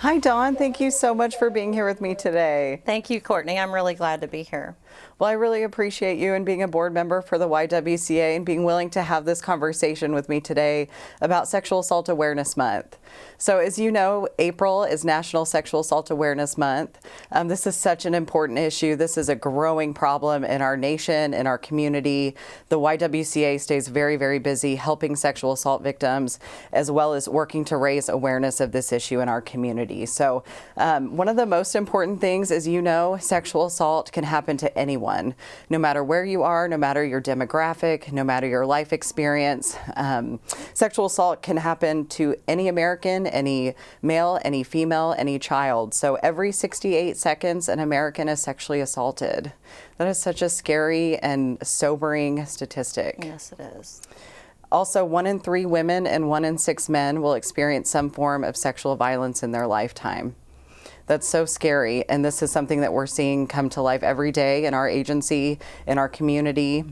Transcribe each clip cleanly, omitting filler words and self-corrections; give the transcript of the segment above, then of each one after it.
Hi, Dawn. Thank you so much for being here with me today. Thank you, Courtney. I'm really glad to be here. Well, I really appreciate you and being a board member for the YWCA and being willing to have this conversation with me today about Sexual Assault Awareness Month. So as you know, April is National Sexual Assault Awareness Month. This is such an important issue. This is a growing problem in our nation, in our community. The YWCA stays very, very busy helping sexual assault victims, as well as working to raise awareness of this issue in our community. So one of the most important things, as you know, sexual assault can happen to anyone, no matter where you are, no matter your demographic, no matter your life experience. Sexual assault can happen to any American, any male, any female, any child. So every 68 seconds, an American is sexually assaulted. That is such a scary and sobering statistic. Yes, it is. Also, 1 in 3 women and 1 in 6 men will experience some form of sexual violence in their lifetime. That's so scary, and this is something that we're seeing come to life every day in our agency, in our community.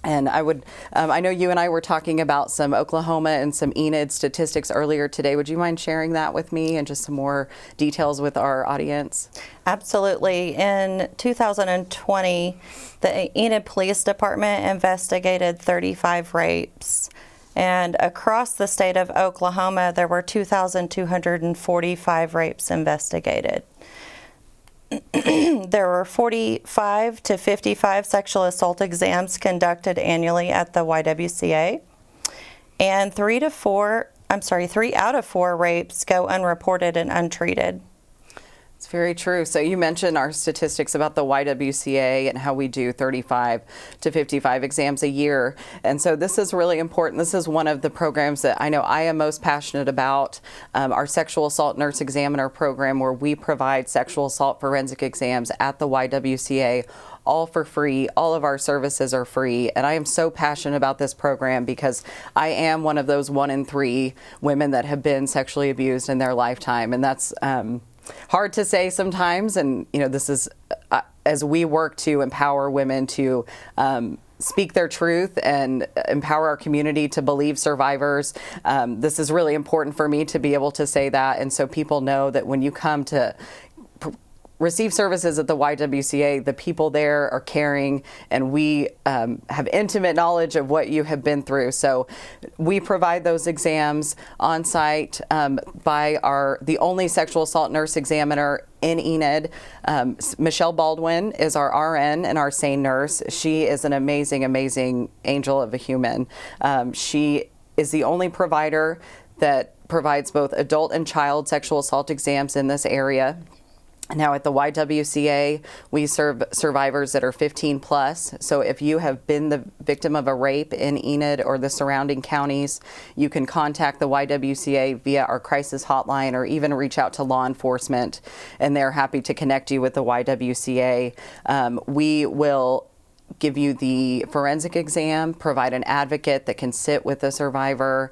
And I know you and I were talking about some Oklahoma and some Enid statistics earlier today. Would you mind sharing that with me and just some more details with our audience? Absolutely. In 2020, the Enid Police Department investigated 35 rapes. And across the state of Oklahoma, there were 2,245 rapes investigated. There were 45 to 55 sexual assault exams conducted annually at the YWCA, and 3 out of 4 rapes go unreported and untreated. It's very true. So you mentioned our statistics about the YWCA and how we do 35 to 55 exams a year. And so this is really important. This is one of the programs that I know I am most passionate about, our Sexual Assault Nurse Examiner program, where we provide sexual assault forensic exams at the YWCA, all for free. All of our services are free. And I am so passionate about this program because I am one of those 1 in 3 women that have been sexually abused in their lifetime. And that's hard to say sometimes, and this is as we work to empower women to speak their truth and empower our community to believe survivors. This is really important for me to be able to say that, and so people know that when you come to receive services at the YWCA, the people there are caring, and we have intimate knowledge of what you have been through. So we provide those exams on site by the only sexual assault nurse examiner in Enid. Michelle Baldwin is our RN and our SANE nurse. She is an amazing, amazing angel of a human. She is the only provider that provides both adult and child sexual assault exams in this area. Now at the YWCA, we serve survivors that are 15 plus. So if you have been the victim of a rape in Enid or the surrounding counties, you can contact the YWCA via our crisis hotline or even reach out to law enforcement, and they're happy to connect you with the YWCA. We will give you the forensic exam, provide an advocate that can sit with the survivor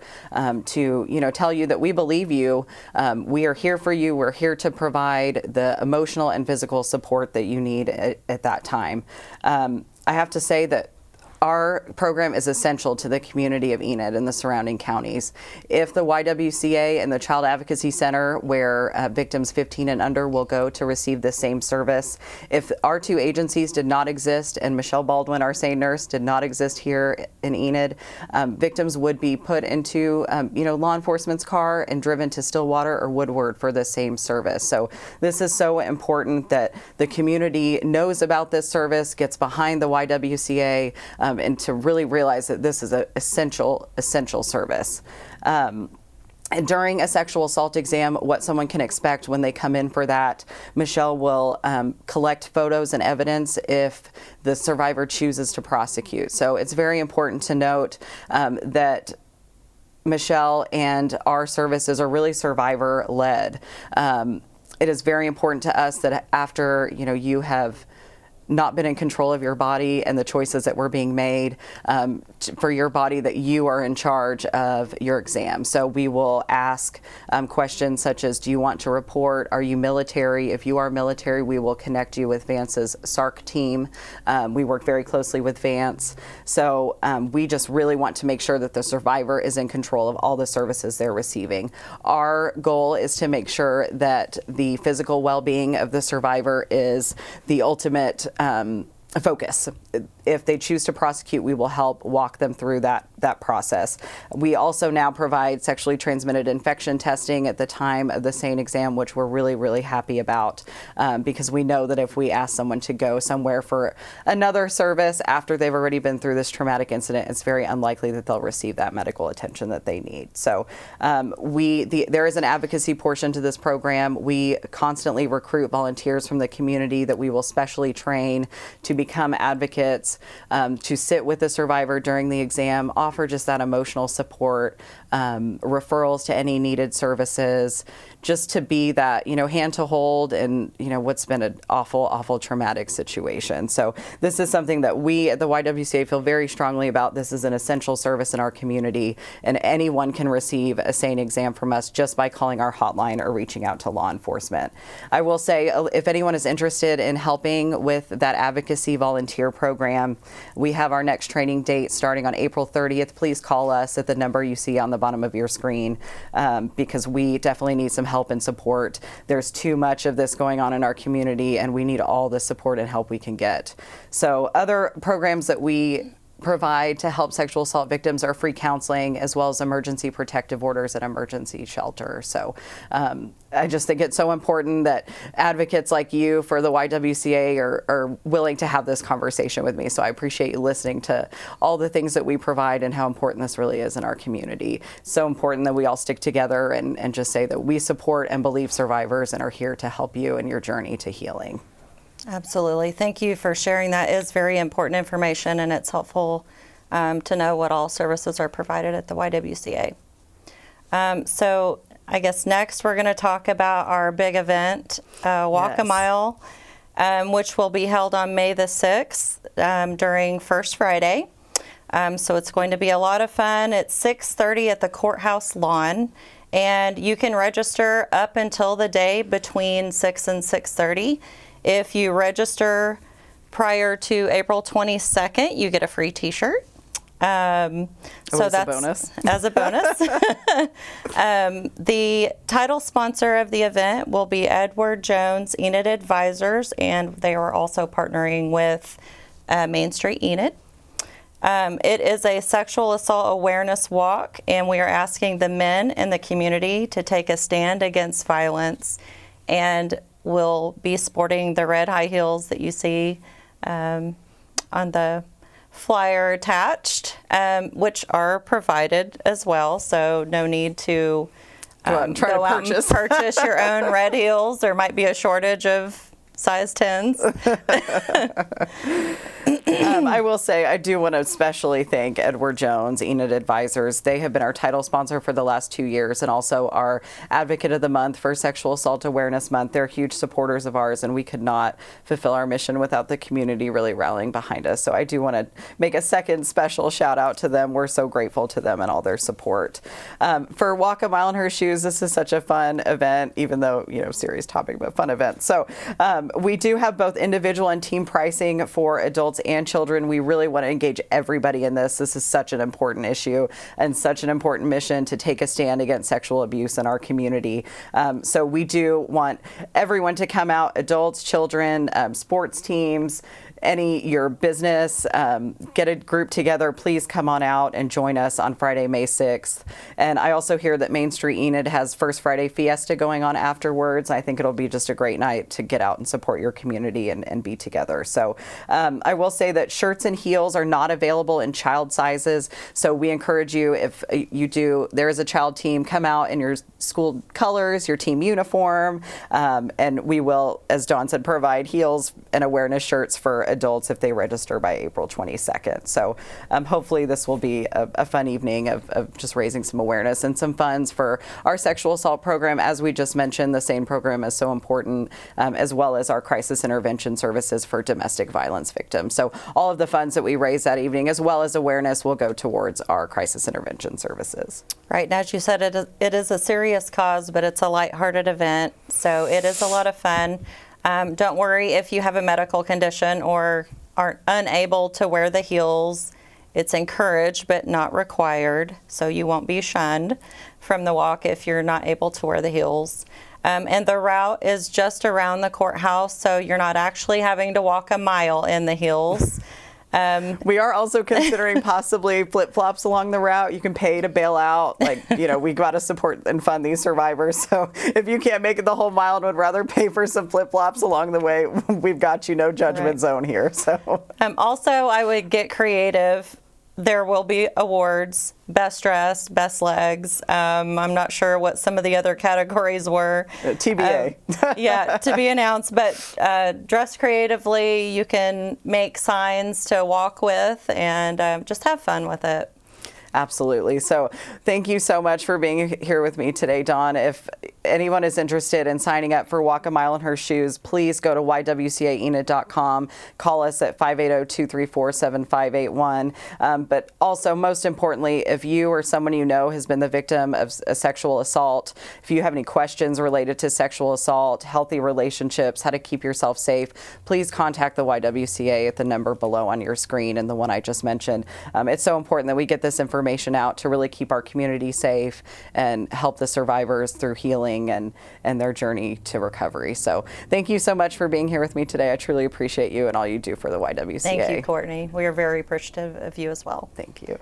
to tell you that we believe you. We are here for you. We're here to provide the emotional and physical support that you need at that time. I have to say that our program is essential to the community of Enid and the surrounding counties. If the YWCA and the Child Advocacy Center, where victims 15 and under will go to receive the same service, if our 2 agencies did not exist and Michelle Baldwin, our SANE nurse, did not exist here in Enid, victims would be put into law enforcement's car and driven to Stillwater or Woodward for the same service. So this is so important that the community knows about this service, gets behind the YWCA, and to really realize that this is an essential service. And during a sexual assault exam, what someone can expect when they come in for that, Michelle will collect photos and evidence if the survivor chooses to prosecute. So it's very important to note that Michelle and our services are really survivor-led. It is very important to us that after you have not been in control of your body and the choices that were being made for your body, that you are in charge of your exam. So we will ask questions such as, do you want to report? Are you military? If you are military, we will connect you with Vance's SARC team. We work very closely with Vance. So we just really want to make sure that the survivor is in control of all the services they're receiving. Our goal is to make sure that the physical well-being of the survivor is the ultimate focus. If they choose to prosecute, we will help walk them through that process. We also now provide sexually transmitted infection testing at the time of the SANE exam, which we're really, really happy about, because we know that if we ask someone to go somewhere for another service after they've already been through this traumatic incident, it's very unlikely that they'll receive that medical attention that they need. So there is an advocacy portion to this program. We constantly recruit volunteers from the community that we will specially train to become advocates, to sit with the survivor during the exam, offer just that emotional support, referrals to any needed services, just to be that, hand to hold in, what's been an awful, awful traumatic situation. So this is something that we at the YWCA feel very strongly about. This is an essential service in our community, and anyone can receive a SANE exam from us just by calling our hotline or reaching out to law enforcement. I will say, if anyone is interested in helping with that advocacy volunteer program, we have our next training date starting on April 30th. Please call us at the number you see on the bottom of your screen, because we definitely need some help and support. There's too much of this going on in our community, and we need all the support and help we can get. So other programs that we provide to help sexual assault victims are free counseling, as well as emergency protective orders at emergency shelters. So I just think it's so important that advocates like you for the YWCA are willing to have this conversation with me. So I appreciate you listening to all the things that we provide and how important this really is in our community. It's so important that we all stick together and just say that we support and believe survivors and are here to help you in your journey to healing. Absolutely. Thank you for sharing. That is very important information, and it's helpful to know what all services are provided at the YWCA. So I guess next we're going to talk about our big event, Walk a Mile, which will be held on May the 6th during First Friday. So it's going to be a lot of fun. It's 6:30 at the courthouse lawn, and you can register up until the day between 6 and 6:30. If you register prior to April 22nd, you get a free T-shirt. So that's a bonus. As a bonus. The title sponsor of the event will be Edward Jones Enid Advisors, and they are also partnering with Main Street Enid. It is a sexual assault awareness walk, and we are asking the men in the community to take a stand against violence, and we'll be sporting the red high heels that you see on the flyer attached, which are provided as well, so no need to go out and purchase your own red heels. There might be a shortage of size 10s. I will say I do want to especially thank Edward Jones, Enid Advisors. They have been our title sponsor for the last 2 years and also our Advocate of the Month for Sexual Assault Awareness Month. They're huge supporters of ours, and we could not fulfill our mission without the community really rallying behind us. So I do want to make a second special shout out to them. We're so grateful to them and all their support. For Walk a Mile in Her Shoes, this is such a fun event, even though, serious topic, but fun event. So we do have both individual and team pricing for adults and children. We really want to engage everybody in this. This is such an important issue and such an important mission to take a stand against sexual abuse in our community. So we do want everyone to come out, adults, children, sports teams, your business, get a group together. Please come on out and join us on Friday, May 6th. And I also hear that Main Street Enid has First Friday Fiesta going on afterwards. I think it'll be just a great night to get out and support your community and be together. So I will say that shirts and heels are not available in child sizes. So we encourage you, if there is a child team, come out in your school colors, your team uniform, and we will, as Dawn said, provide heels and awareness shirts for adults if they register by April 22nd. So hopefully this will be a fun evening of just raising some awareness and some funds for our sexual assault program. As we just mentioned, the SANE program is so important, as well as our crisis intervention services for domestic violence victims. So all of the funds that we raise that evening, as well as awareness, will go towards our crisis intervention services. Right, and as you said, it is a serious cause, but it's a lighthearted event, so it is a lot of fun. Don't worry if you have a medical condition or are unable to wear the heels. It's encouraged but not required, so you won't be shunned from the walk if you're not able to wear the heels. And the route is just around the courthouse, so you're not actually having to walk a mile in the heels. We are also considering possibly flip-flops along the route. You can pay to bail out. Like, you know, we got to support and fund these survivors. So if you can't make it the whole mile and would rather pay for some flip-flops along the way, we've got you, no judgment zone here. So also, I would get creative. There will be awards, best dressed, best legs. I'm not sure what some of the other categories were. TBA. Yeah, to be announced, but dress creatively. You can make signs to walk with and just have fun with it. Absolutely. So thank you so much for being here with me today, Dawn. If anyone is interested in signing up for Walk a Mile in Her Shoes, please go to ywcaenid.com. Call us at 580-234-7581. But also, most importantly, if you or someone you know has been the victim of a sexual assault, if you have any questions related to sexual assault, healthy relationships, how to keep yourself safe, please contact the YWCA at the number below on your screen and the one I just mentioned. It's so important that we get this information out to really keep our community safe and help the survivors through healing and their journey to recovery. So thank you so much for being here with me today. I truly appreciate you and all you do for the YWCA. Thank you, Courtney. We are very appreciative of you as well. Thank you.